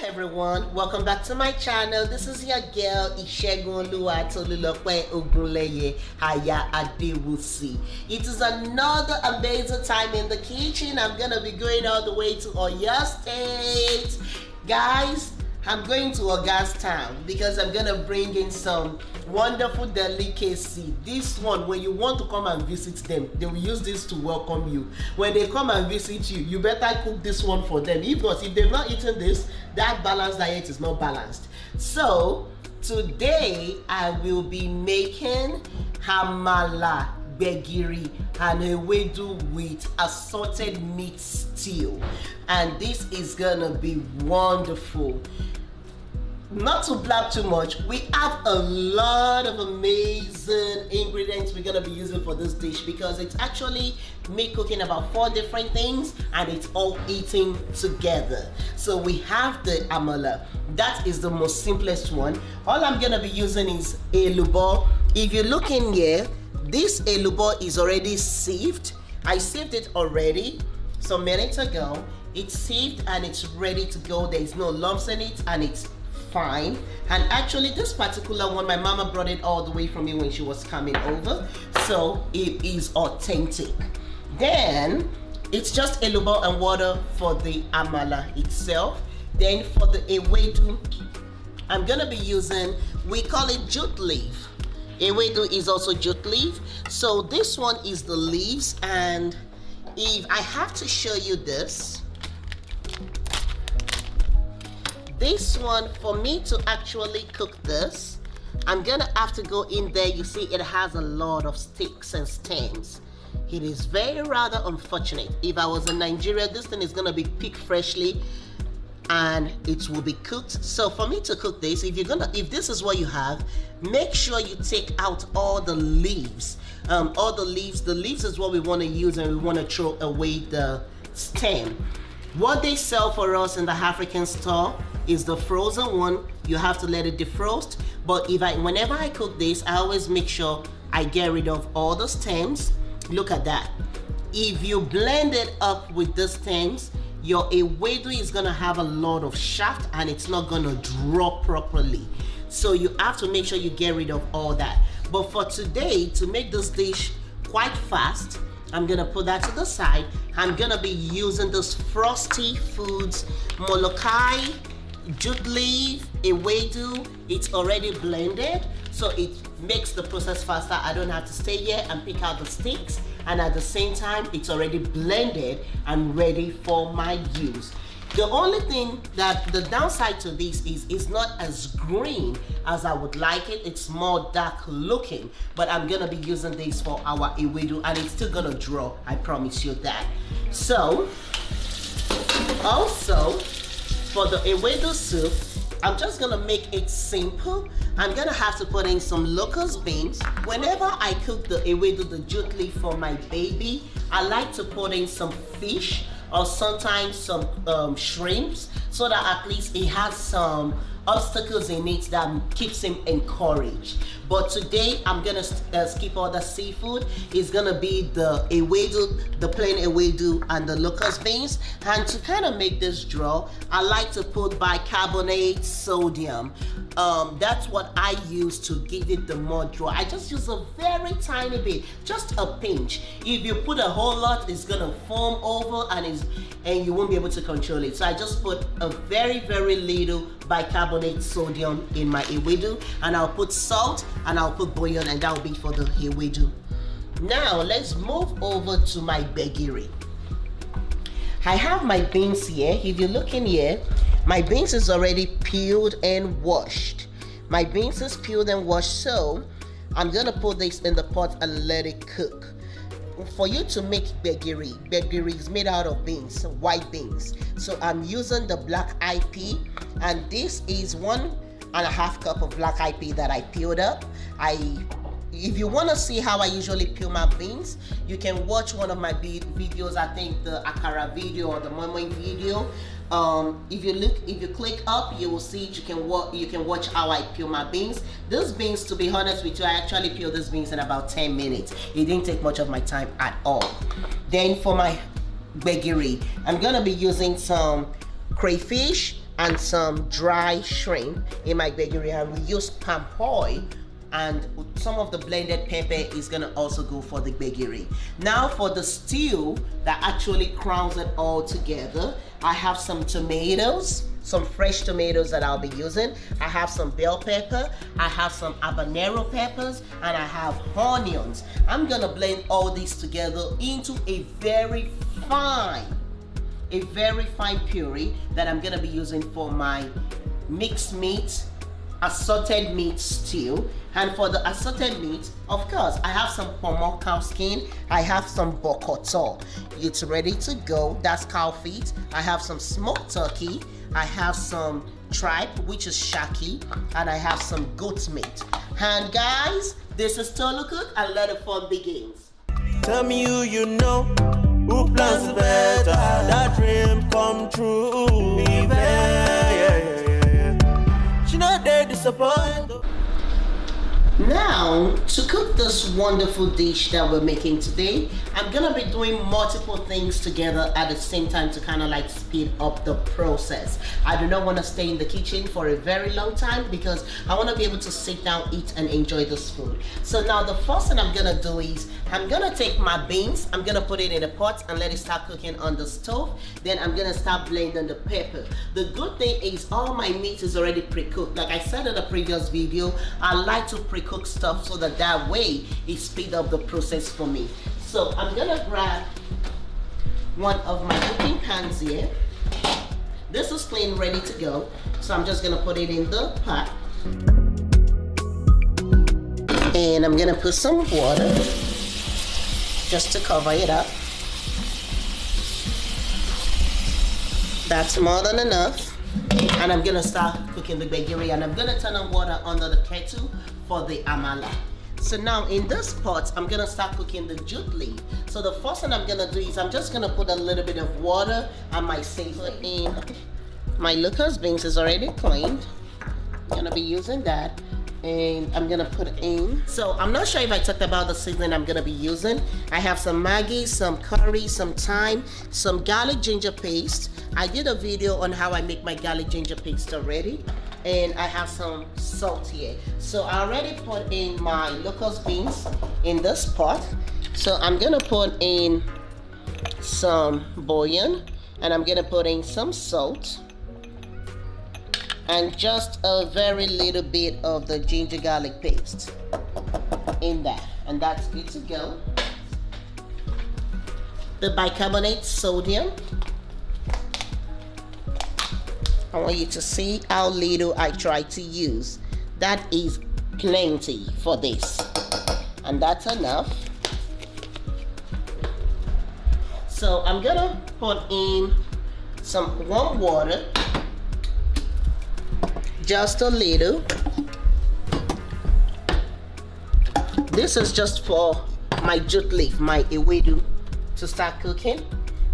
everyone, welcome back to my channel. This is your girl Tolu Haya Adewusi. It is another amazing time in the kitchen. I'm gonna be going all the way to Oyo State. Guys, I'm going to August town because I'm gonna bring in some wonderful delicacy. This one, when you want to come and visit them, they will use this to welcome you. When they come and visit you, you better cook this one for them. Because if they've not eaten this, that balanced diet is not balanced. So today I will be making Àmàlà, Gbegiri and Ewedu with assorted meat stew, and this is gonna be wonderful. Not to blab too much, we have a lot of amazing ingredients we're gonna be using for this dish because it's actually me cooking about 4 different things and it's all eating together. So we have the Amala. That is the most simplest one. All I'm gonna be using is elubo. If you look in here, this elubo is already sieved. I sieved it already some minutes ago. It's sieved and it's ready to go. There is no lumps in it and it's fine. And actually this particular one, my mama brought it all the way from me when she was coming over, so it is authentic. Then it's just elubo and water for the Amala itself. Then for the Ewedu, I'm gonna be using, we call it jute leaf. Ewedu is also jute leaf. So this one is the leaves, and if I have to show you this one, for me to actually cook this, I'm gonna have to go in there. You see it has a lot of sticks and stems. It is very rather unfortunate. If I was in Nigeria, this thing is gonna be picked freshly and it will be cooked. So for me to cook this, if this is what you have, make sure you take out all the leaves. The leaves is what we want to use, and we want to throw away the stem. What they sell for us in the African store is the frozen one. You have to let it defrost. But whenever I cook this, I always make sure I get rid of all the stems. Look at that. If you blend it up with the stems, your Ewedu is gonna have a lot of shaft and it's not gonna draw properly. So you have to make sure you get rid of all that. But for today, to make this dish quite fast, I'm gonna put that to the side. I'm gonna be using this Frosty Foods Molokai, jute leaf, Ewedu. It's already blended, so it makes the process faster. I don't have to stay here and pick out the sticks, and at the same time, it's already blended and ready for my use. The only thing that the downside to this is it's not as green as I would like it. It's more dark looking, but I'm gonna be using this for our Ewedu and it's still gonna draw, I promise you that. So, also for the Ewedu soup, I'm just gonna make it simple. I'm gonna have to put in some locust beans. Whenever I cook the Ewedu, the jute leaf for my baby, I like to put in some fish or sometimes some shrimps, so that at least it has some obstacles in it that keeps him encouraged. But today I'm gonna skip all the seafood. It's gonna be the Ewedu, the plain Ewedu and the locust beans. And to kind of make this draw, I like to put bicarbonate sodium. That's what I use to give it the more draw. I just use a very tiny bit, just a pinch. If you put a whole lot, it's gonna foam over and you won't be able to control it. So I just put a very, very little bicarbonate sodium in my Ewedu, and I'll put salt and I'll put bouillon, and that will be for the Ewedu. Now let's move over to my Gbegiri. I have my beans here. If you look in here, my beans is already peeled and washed. My beans is peeled and washed, so I'm gonna put this in the pot and let it cook. For you to make Gbegiri is made out of beans, white beans. So I'm using the black eyed pea, and this is 1.5 cup of black eyed pea that I peeled up. If you want to see how I usually peel my beans, you can watch one of my videos. I think the akara video or the moi video. If you click up, you will see it. You can watch how I peel my beans. These beans, to be honest with you, I actually peeled these beans in about 10 minutes. It didn't take much of my time at all. Then for my Gbegiri, I'm gonna be using some crayfish, and some dry shrimp in my Gbegiri, and we use palm oil, and some of the blended pepper is gonna also go for the Gbegiri. Now for the stew that actually crowns it all together, I have some tomatoes, some fresh tomatoes that I'll be using. I have some bell pepper, I have some habanero peppers, and I have onions. I'm gonna blend all these together into a very fine puree that I'm gonna be using for my mixed meat, assorted meat stew. And for the assorted meat, of course, I have some pomo cow skin, I have some bokoto. It's ready to go. That's cow feet. I have some smoked turkey, I have some tripe, which is shaki, and I have some goat meat. And guys, this is Tolu Cook, and let the fun begins. Tell me who you know, who plans better, that dream come true. Yeah. She not there disappoint. Now, to cook this wonderful dish that we're making today, I'm gonna be doing multiple things together at the same time to kind of like speed up the process. I do not want to stay in the kitchen for a very long time because I want to be able to sit down, eat, and enjoy this food. So now the first thing I'm gonna do is I'm gonna take my beans, I'm gonna put it in a pot and let it start cooking on the stove. Then I'm gonna start blending the pepper. The good thing is all my meat is already pre-cooked. Like I said in the previous video, I like to pre-cook stuff so that way it speeds up the process for me. So I'm gonna grab one of my cooking pans here. This is clean, ready to go. So I'm just gonna put it in the pot. And I'm gonna put some water just to cover it up. That's more than enough. And I'm gonna start cooking the Gbegiri, and I'm gonna turn on water under the kettle for the Amala. So now in this pot, I'm gonna start cooking the jute leaf. So the first thing I'm gonna do is I'm just gonna put a little bit of water and my seasoning in. My locust beans is already cleaned. I'm gonna be using that. And I'm gonna put in, so I'm not sure if I talked about the seasoning I'm gonna be using. I have some Maggi, some curry, some thyme, some garlic ginger paste. I did a video on how I make my garlic ginger paste already. And I have some salt here. So I already put in my locust beans in this pot. So I'm gonna put in some bouillon, and I'm gonna put in some salt, and just a very little bit of the ginger garlic paste in that, and that's good to go. The bicarbonate sodium, I want you to see how little I try to use. That is plenty for this, and that's enough. So I'm gonna put in some warm water, just a little. This is just for my jute leaf, my Ewedu, to start cooking.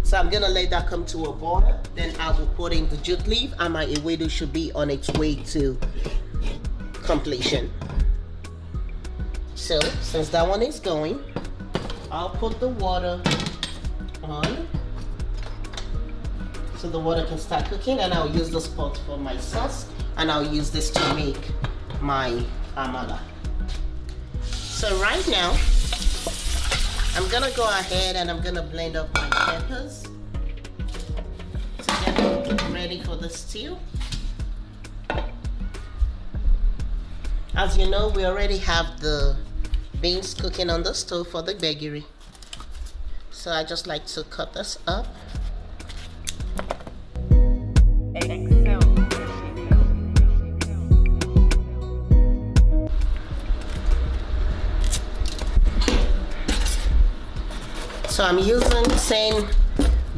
So I'm gonna let that come to a boil, then I will put in the jute leaf, and my Ewedu should be on its way to completion. So since that one is going, I'll put the water on so the water can start cooking, and I'll use this pot for my sauce, and I'll use this to make my Amala. So right now, I'm gonna go ahead and I'm gonna blend up my peppers to get ready for the stew. As you know, we already have the beans cooking on the stove for the Gbegiri. So I just like to cut this up. So I'm using 10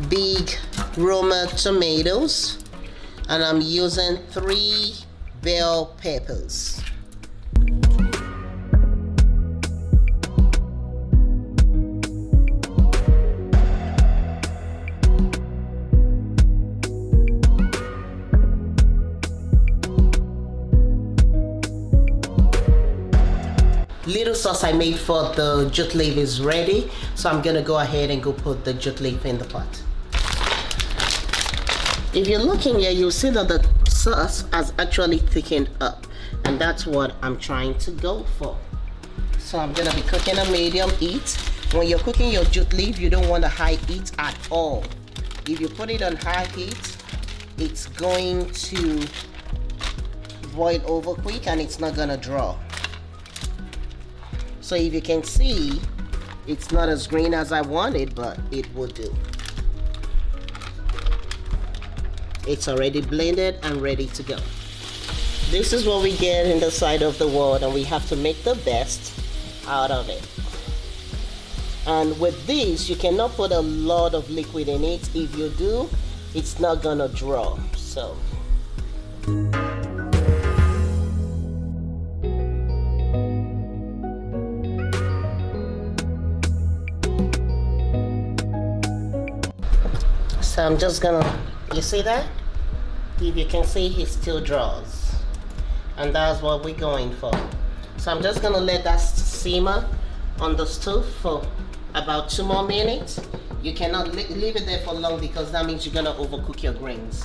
big Roma tomatoes, and I'm using 3 bell peppers. Little sauce I made for the jute leaf is ready, so I'm gonna go ahead and go put the jute leaf in the pot. If you're looking here, you'll see that the sauce has actually thickened up, and that's what I'm trying to go for. So I'm gonna be cooking a medium heat. When you're cooking your jute leaf, you don't want a high heat at all. If you put it on high heat, it's going to boil over quick and it's not gonna draw. So if you can see, it's not as green as I wanted, but it will do. It's already blended and ready to go. This is what we get in the side of the world, and we have to make the best out of it. And with this, you cannot put a lot of liquid in it. If you do, it's not gonna draw. So I'm just gonna, you see that? If you can see, it still draws. And that's what we're going for. So I'm just gonna let that simmer on the stove for about 2 more minutes. You cannot leave it there for long because that means you're gonna overcook your grains.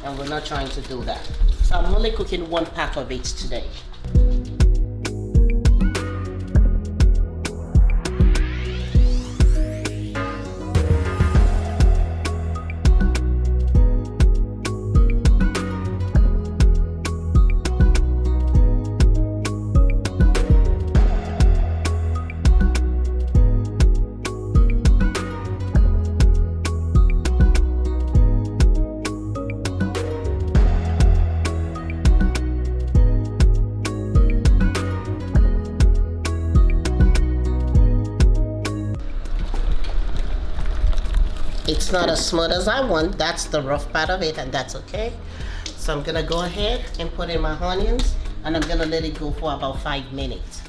And we're not trying to do that. So I'm only cooking 1 part of it today. It's not as smooth as I want. That's the rough part of it, and that's okay. So I'm gonna go ahead and put in my onions, and I'm gonna let it go for about 5 minutes.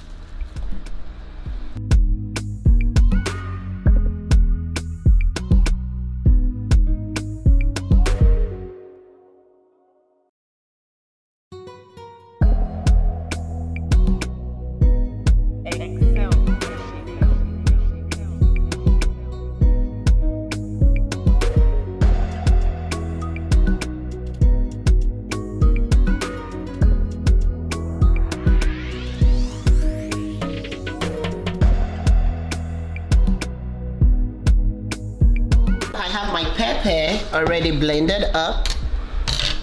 My pepper already blended up,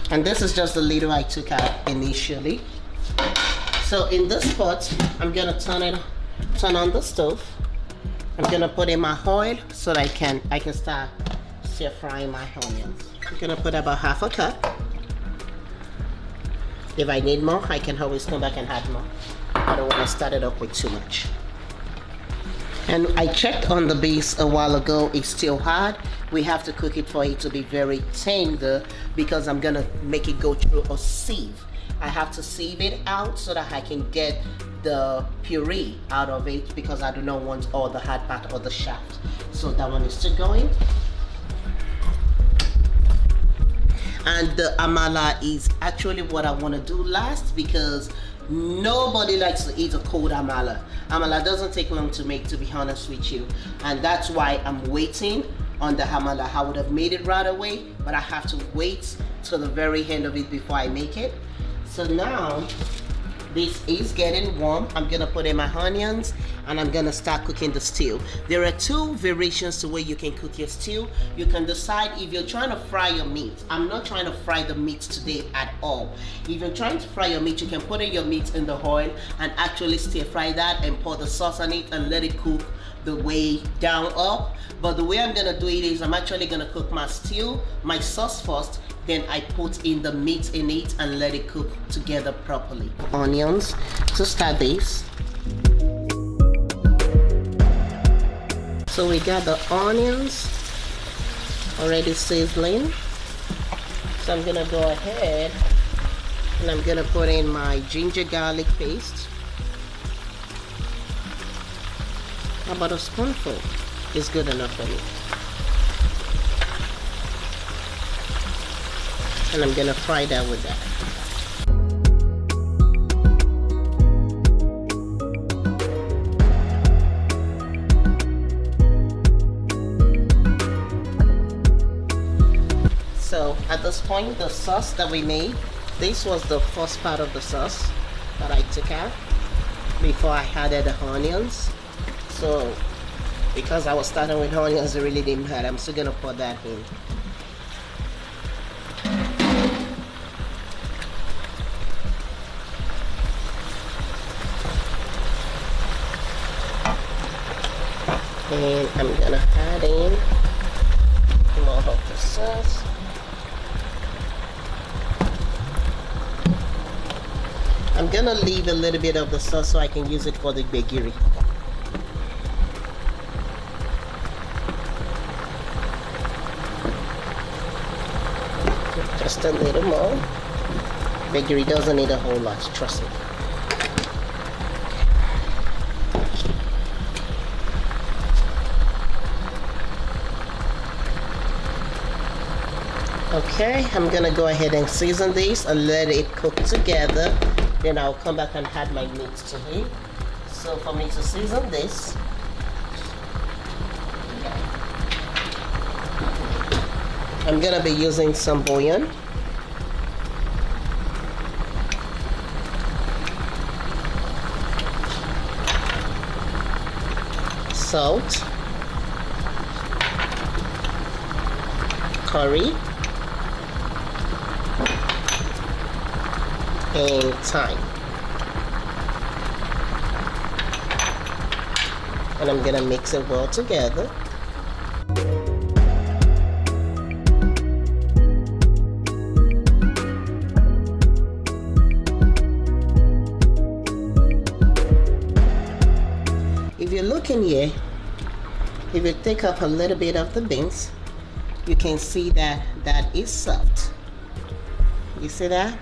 and this is just the little I took out initially. So in this pot, I'm gonna turn on the stove. I'm gonna put in my oil so that I can start stir frying my onions. I'm gonna put about half a cup. If I need more, I can always come back and add more. I don't want to start it up with too much. And I checked on the base a while ago, it's still hard. We have to cook it for it to be very tender because I'm gonna make it go through a sieve. I have to sieve it out so that I can get the puree out of it because I do not want all the hard part or the shaft. So that one is still going. And the Amala is actually what I want to do last because nobody likes to eat a cold Amala. Amala doesn't take long to make, to be honest with you, and that's why I'm waiting on the Amala. I would have made it right away, but I have to wait till the very end of it before I make it. So now this is getting warm. I'm gonna put in my onions and I'm gonna start cooking the stew. There are 2 variations to where you can cook your stew. You can decide if you're trying to fry your meat. I'm not trying to fry the meat today at all. If you're trying to fry your meat, you can put in your meat in the oil and actually stir fry that and pour the sauce on it and let it cook the way down up. But the way I'm gonna do it is I'm actually gonna cook my stew, my sauce first, then I put in the meat in it and let it cook together properly. Onions to start this. So we got the onions already sizzling. So I'm gonna go ahead and I'm gonna put in my ginger garlic paste. About a spoonful is good enough for me. And I'm gonna fry that with that. So at this point, the sauce that we made, this was the first part of the sauce that I took out before I added the onions. So because I was starting with onions, it really didn't matter. I'm still gonna put that in. And I'm gonna add in more of the sauce. I'm gonna leave a little bit of the sauce so I can use it for the gbegiri. Just a little more. Gbegiri doesn't need a whole lot, trust me. Okay, I'm gonna go ahead and season these and let it cook together. Then I'll come back and add my meat to it. So for me to season this, I'm gonna be using some bouillon. Salt. Curry. And thyme. And I'm gonna mix it well together. If you look in here, if you take up a little bit of the beans, you can see that that is soft. You see that?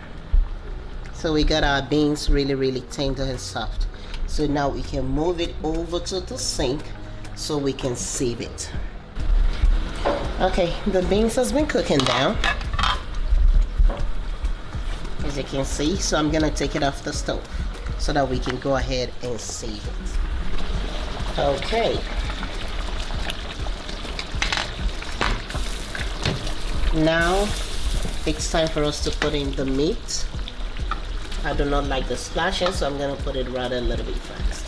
So we got our beans really tender and soft. So now we can move it over to the sink so we can sieve it. Okay, the beans has been cooking down, as you can see. So I'm gonna take it off the stove so that we can go ahead and sieve it. Okay. Now it's time for us to put in the meat. I do not like the splashing, so I'm gonna put it rather a little bit fast.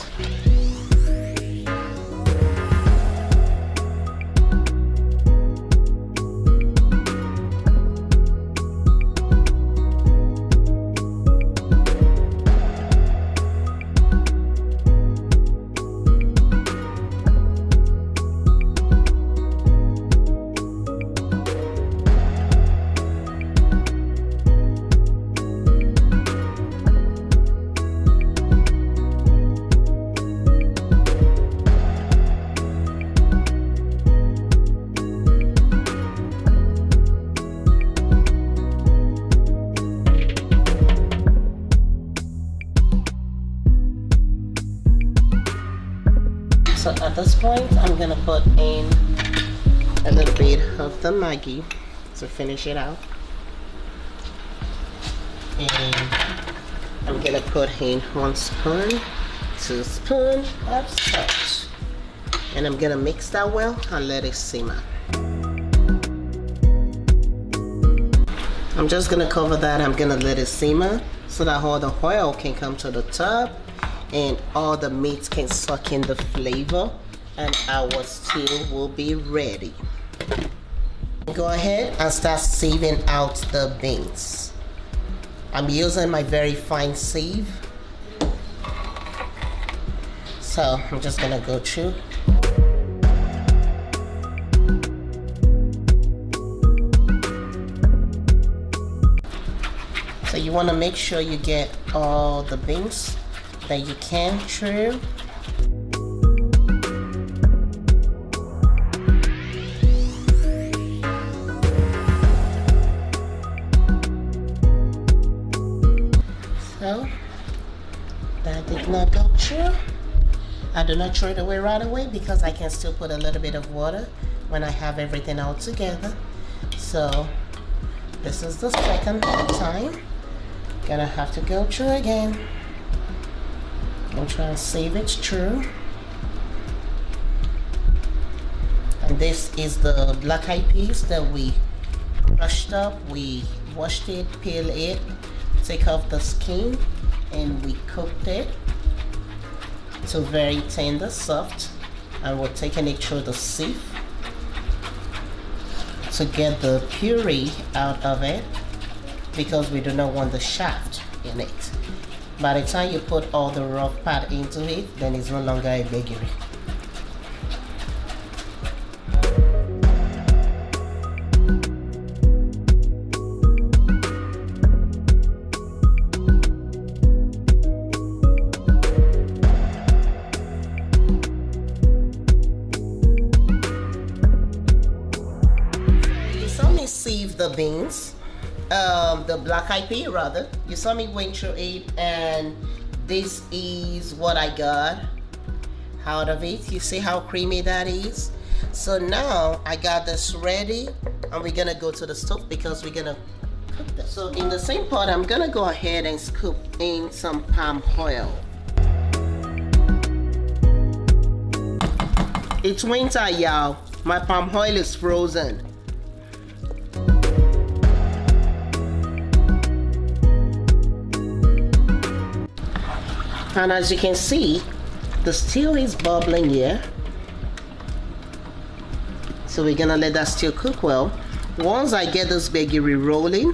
So at this point, I'm gonna put in a little bit of the Maggi to finish it out. And I'm gonna put in 1 spoon, 2 spoons of salt. And I'm gonna mix that well and let it simmer. I'm just gonna cover that. I'm gonna let it simmer so that all the oil can come to the top and all the meat can suck in the flavor, and our stew will be ready. Go ahead and start sieving out the beans. I'm using my very fine sieve. So I'm just gonna go through. So you wanna make sure you get all the beans that you can through. So that did not go through. I do not throw it away right away because I can still put a little bit of water when I have everything all together. So this is the second time. Gonna have to go through again and try and save it through. And this is the black eyed peas that we Crushed up, we washed it, peel it, take off the skin, and we cooked it to very tender, soft, and we're taking it through the sieve to get the puree out of it, because we do not want the shaft in it. By the time you put all the rough part into it, then it's no longer a gbegiri. You saw me sieve the beans. The black eyed pea rather. You saw me went through it, and this is what I got out of it. You see how creamy that is? So now I got this ready, and we're gonna go to the stove because we're gonna cook this. So in the same pot, I'm gonna go ahead and scoop in some palm oil. It's winter, y'all. My palm oil is frozen. And as you can see, the stew is bubbling here. So we're gonna let that stew cook well. Once I get this gbegiri rolling,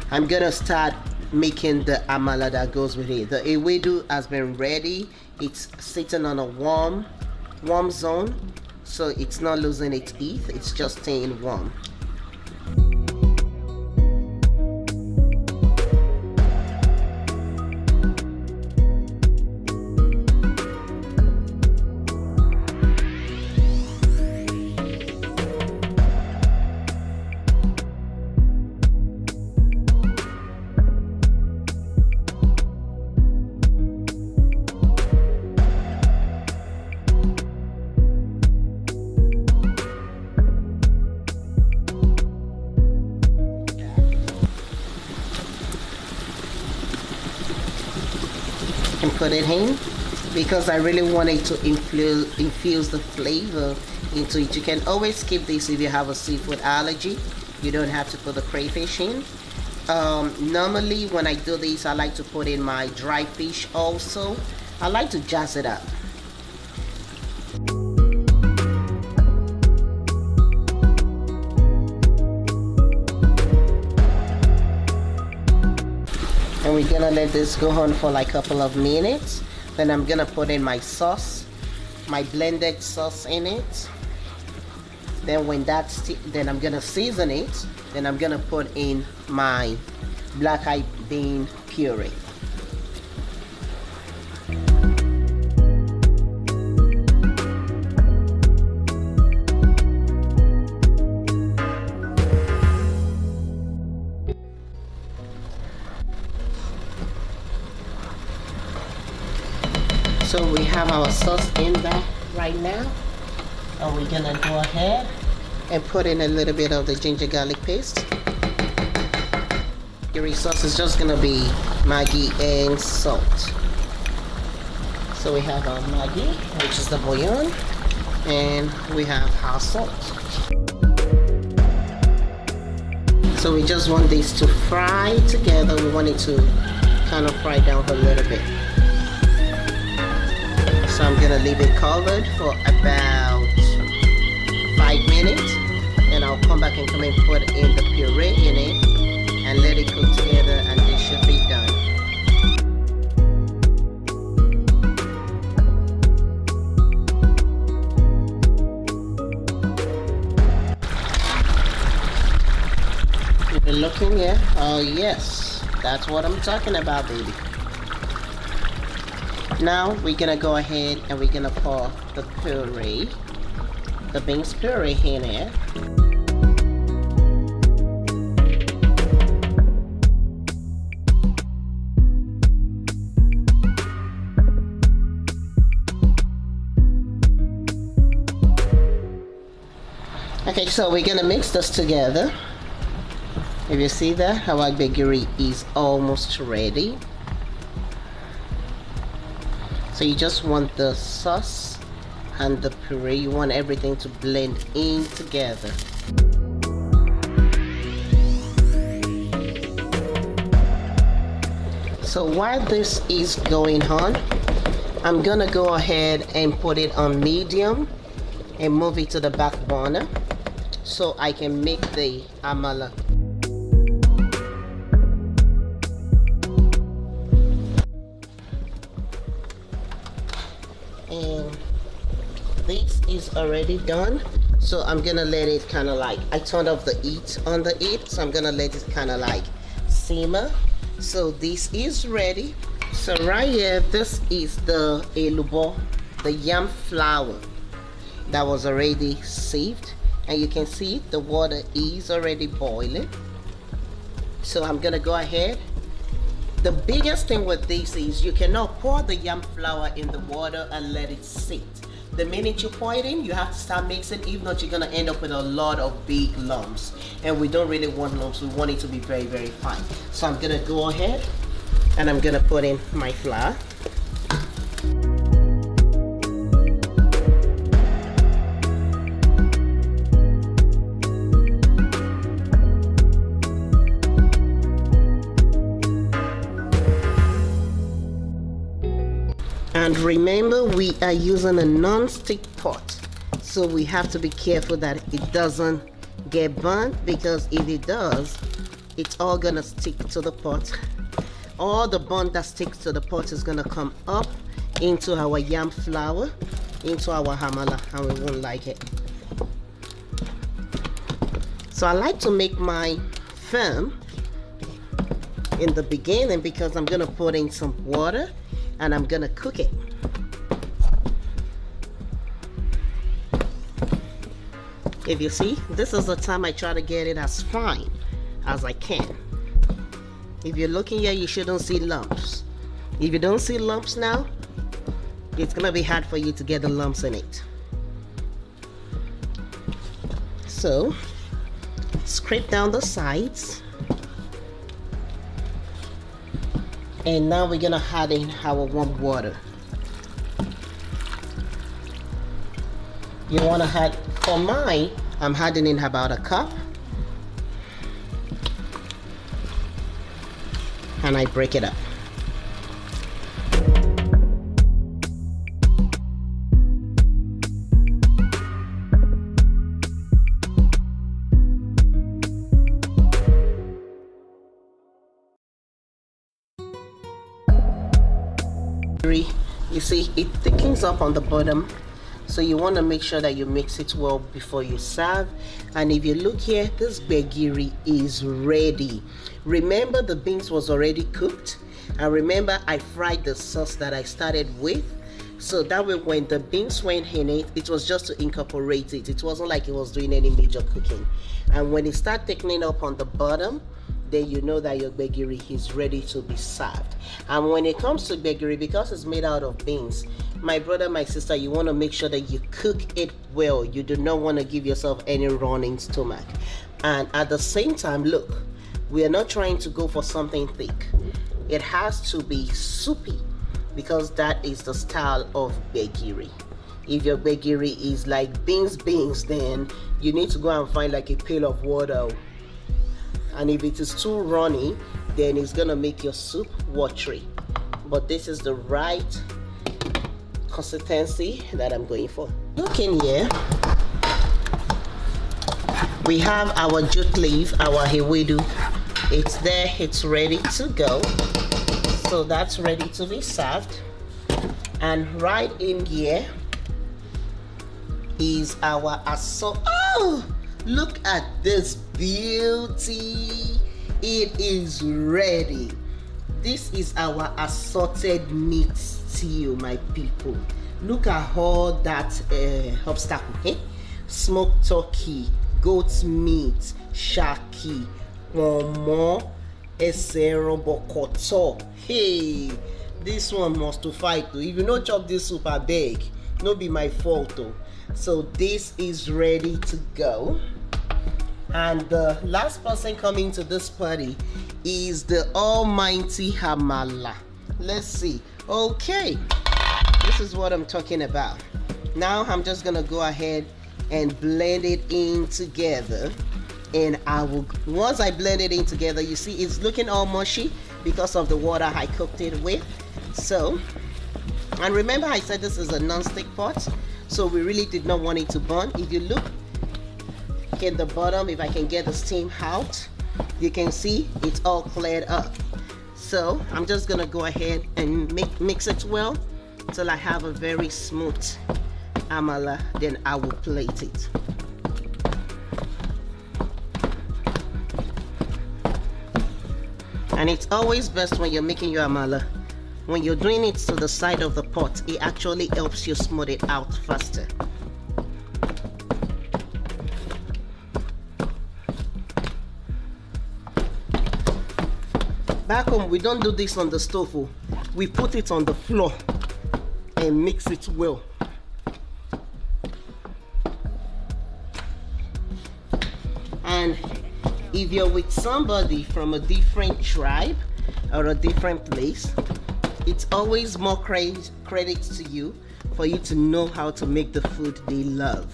I'm gonna start making the amala that goes with it. The ewedu has been ready. It's sitting on a warm zone, so it's not losing its heat. It's just staying warm. And put it in because I really wanted to infuse the flavor into it. You can always skip this if you have a seafood allergy. You don't have to put the crayfish in. Normally when I do this, I like to put in my dry fish also. I like to jazz it up. And we're gonna let this go on for like a couple of minutes. Then I'm gonna put in my sauce, my blended sauce in it. Then when that's then I'm gonna season it. Then I'm gonna put in my black eyed bean puree. So we have our sauce in there right now, and we're gonna go ahead and put in a little bit of the ginger garlic paste. Your sauce is just gonna be Maggi and salt. So we have our Maggi, which is the bouillon, and we have our salt. So we just want this to fry together. We want it to kind of fry down a little bit. So I'm gonna leave it covered for about 5 minutes, and I'll come back and come and put in the puree in it and let it cook together, and this should be done. You're looking here? Oh yes, that's what I'm talking about, baby. Now we're gonna go ahead and we're gonna pour the puree, the beans puree in here. Okay, so we're gonna mix this together. If you see that, our gbegiri is almost ready. So you just want the sauce and the puree, you want everything to blend in together. So while this is going on, I'm gonna go ahead and put it on medium and move it to the back burner so I can make the amala. And this is already done, so I'm gonna let it kind of like, I turned off the heat on the heat, so I'm gonna let it kind of like simmer. So this is ready. So right here, this is the elubo, the yam flour that was already sieved, and you can see the water is already boiling. So I'm gonna go ahead. The biggest thing with this is you cannot pour the yam flour in the water and let it sit. The minute you pour it in, you have to start mixing. If not, you're gonna end up with a lot of big lumps, and we don't really want lumps. We want it to be very, very fine. So I'm gonna go ahead and I'm gonna put in my flour. And remember, we are using a non-stick pot, so we have to be careful that it doesn't get burnt, because if it does, it's all gonna stick to the pot. All the burnt that sticks to the pot is gonna come up into our yam flour, into our amala, and we won't like it. So I like to make mine firm in the beginning because I'm gonna put in some water and I'm gonna cook it. If you see, this is the time I try to get it as fine as I can. If you're looking here, you shouldn't see lumps. If you don't see lumps now, it's gonna be hard for you to get the lumps in it. So, scrape down the sides. And now we're gonna add in our warm water. You wanna add, for mine, I'm adding in about a cup. And I break it up. You see, it thickens up on the bottom, so you want to make sure that you mix it well before you serve. And if you look here, this gbegiri is ready. Remember, the beans was already cooked, and remember I fried the sauce that I started with, so that way when the beans went in it, it was just to incorporate it. It wasn't like it was doing any major cooking. And when it started thickening up on the bottom, then you know that your gbegiri is ready to be served. And when it comes to gbegiri, because it's made out of beans, my brother, my sister, you want to make sure that you cook it well. You do not want to give yourself any running stomach. And at the same time, look, we are not trying to go for something thick. It has to be soupy, because that is the style of gbegiri. If your gbegiri is like beans, then you need to go and find like a pail of water. And if it is too runny, then it's gonna make your soup watery. But this is the right consistency that I'm going for. Look in here, we have our jute leaf, our ewedu. It's there, it's ready to go. So that's ready to be served. And right in here is our assorted. Oh, look at this beauty. It is ready. This is our assorted meat stew, my people. Look at all that obstacle. Eh? Smoked turkey, goat's meat, shaki, pomo, esero bokoto. Hey, this one must to fight though. If you don't chop this soup, I beg, no be my fault though. So this is ready to go. And the last person coming to this party is the almighty Amala. Let's see. Okay, this is what I'm talking about. Now I'm just gonna go ahead and blend it in together. And I will, once I blend it in together, you see it's looking all mushy. because of the water I cooked it with. So, and remember I said this is a non-stick pot, so we really did not want it to burn. If you look in the bottom, if I can get the steam out, you can see it's all cleared up. So I'm just gonna go ahead and mix it well till I have a very smooth amala, then I will plate it. And it's always best when you're making your amala, when you're doing it to the side of the pot, it actually helps you smooth it out faster. Back home, we don't do this on the stove. We put it on the floor and mix it well. And if you're with somebody from a different tribe or a different place, it's always more credit to you for you to know how to make the food they love.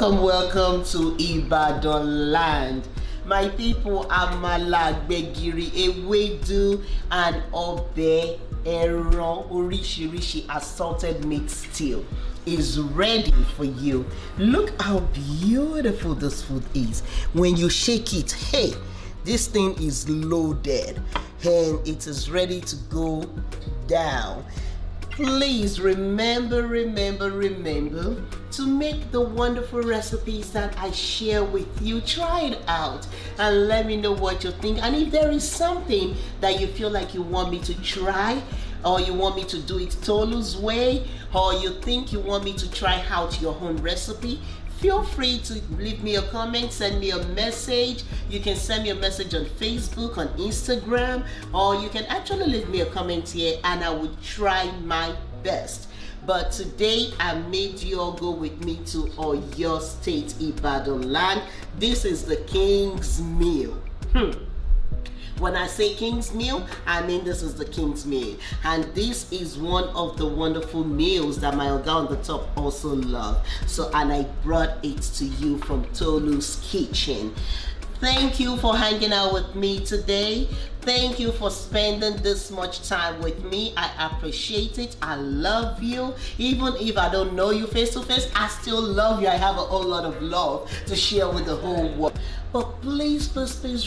Welcome to Ibadan land. My people, Amala, Gbegiri, Ewedu, and Obe, Ẹran, Oríṣiríṣi assorted meat stew is ready for you. Look how beautiful this food is. When you shake it, hey, this thing is loaded and it is ready to go down. Please remember to make the wonderful recipes that I share with you. Try it out and let me know what you think. And if there is something that you feel like you want me to try, or you want me to do it Tolu's way, or you think you want me to try out your own recipe, feel free to leave me a comment, send me a message. You can send me a message on Facebook, on Instagram, or you can actually leave me a comment here and I will try my best. But today I made you all go with me to Oyo State, Ibadan land. This is the King's Meal. When I say King's Meal, I mean this is the King's Meal. And this is one of the wonderful meals that my oga on the top also love. So, and I brought it to you from Tolu's kitchen. Thank you for hanging out with me today. Thank you for spending this much time with me. I appreciate it. I love you. Even if I don't know you face to face, I still love you. I have a whole lot of love to share with the whole world. But please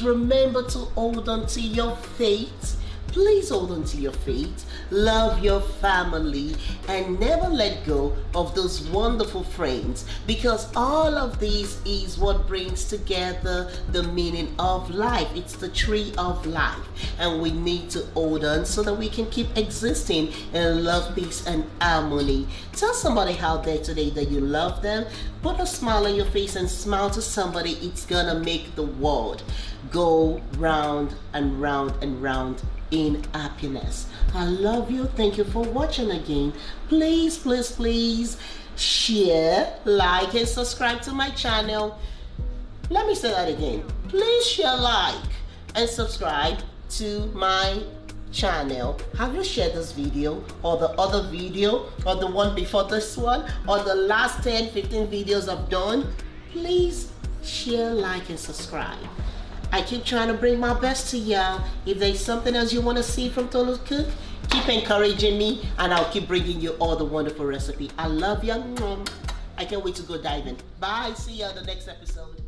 remember to hold on to your faith. Please hold on to your faith, love your family, and never let go of those wonderful friends, because all of these is what brings together the meaning of life. It's the tree of life, and we need to hold on so that we can keep existing in love, peace, and harmony. Tell somebody out there today that you love them. Put a smile on your face and smile to somebody. It's gonna make the world go round and round and round in happiness. I love you. Thank you for watching again. Please share, like, and subscribe to my channel. Let me say that again. Please share, like, and subscribe to my channel. Have you shared this video or the other video or the one before this one or the last 10-15 videos I've done? Please share, like, and subscribe. I keep trying to bring my best to y'all. If there's something else you want to see from Tolu Cook, keep encouraging me and I'll keep bringing you all the wonderful recipe. I love you. I can't wait to go diving. Bye. See you on the next episode.